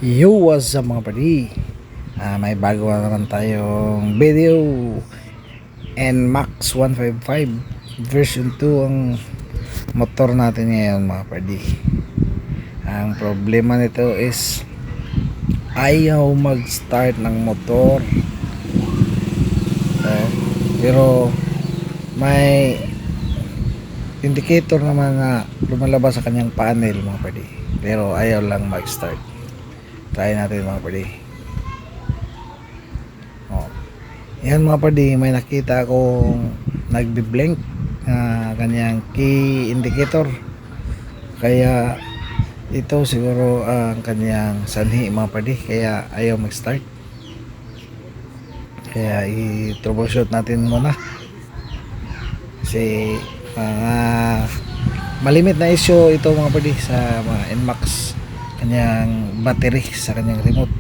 Yo, what's up mga padi? May bago na naman tayong video. NMAX 155 version 2 ang motor natin ngayon mga padi. Ang problema nito is ayaw mag start ng motor. Pero may indicator naman na lumalabas sa kanyang panel mga padi, pero ayaw lang mag start. Try natin mga padi. Yan mga padi, may nakita akong nagbi-blink kanyang key indicator, kaya ito siguro ang kanyang sanhi mga padi, kaya ayaw mag-start. Kaya i-troubleshoot natin muna kasi malimit na issue ito mga padi sa mga NMAX, kanyang battery sa kanyang remote,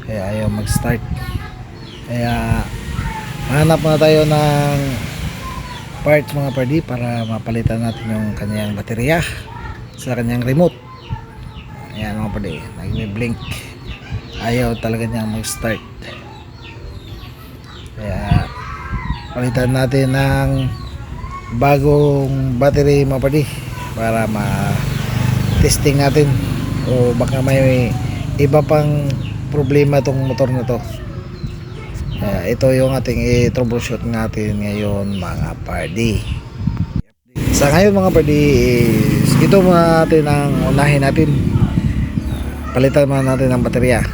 kaya ayaw mag-start. Kaya hanap na tayo ng parts mga padi para mapalitan natin yung kanyang baterya sa kanyang remote. Ayan mga padi, nag-blink, ayaw talaga niyang mag-start. Kaya palitan natin ng bagong battery mga padi para ma-testing natin, o baka may iba pang problema tong motor na to. Ito yung ating i-troubleshoot natin ngayon mga padi. Sa ngayon mga padi is ito muna natin ang unahin natin. Palitan muna natin ang baterya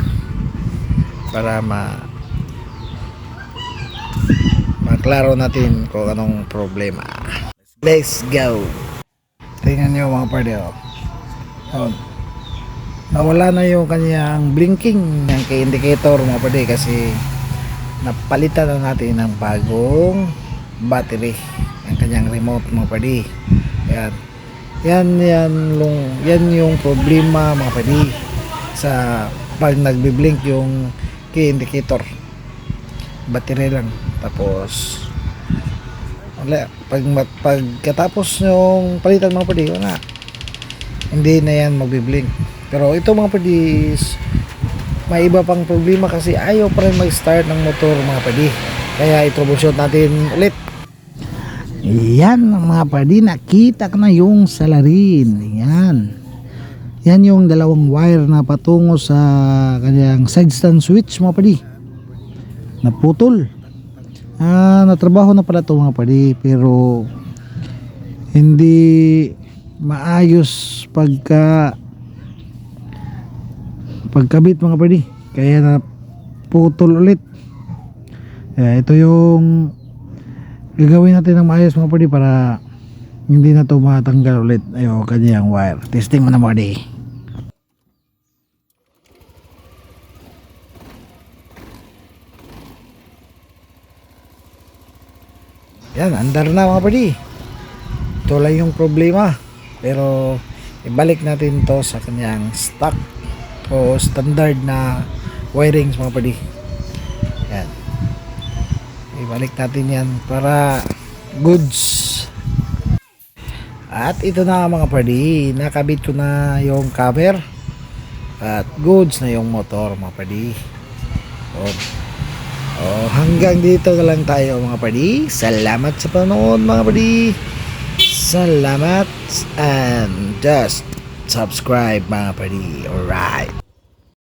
para maklaro natin kung anong problema. Let's go. Tingnan nyo mga padi, nawala na yung kanyang blinking ng key indicator mga padi, kasi napalitan na natin ng bagong battery ang kanyang remote mga padi. Yan yung problema mga padi sa pag nagbi-blink yung key indicator, battery lang. Tapos wala, pagkatapos yung palitan mga padi, wala, hindi na yan magbi-blink. Pero ito mga padi may iba pang problema, kasi ayaw pa rin mag-start ng motor mga padi, kaya i-troubleshoot natin ulit. Yan mga padi, nakita ko na yung salarin. Yan yung dalawang wire na patungo sa kanyang side stand switch mga padi, naputol. Natrabaho na pala ito mga padi, pero hindi maayos pagkabit mga padi, kaya naputol ulit. Ito yung gagawin natin ng maayos mga padi para hindi na ito matanggal ulit. Ayo, kanyang wire testing mo na mga padi. Yan, andar na mga padi. Ito lang yung problema, pero ibalik natin to sa kanyang stock o standard na wirings mga padi. Yan, ibalik natin yan para goods. At ito na mga padi, nakabit ko na yung cover at goods na yung motor mga padi. Hanggang dito na lang tayo mga padi. Salamat sa panonood mga padi. Salamat, and just subscribe mga padi. Alright.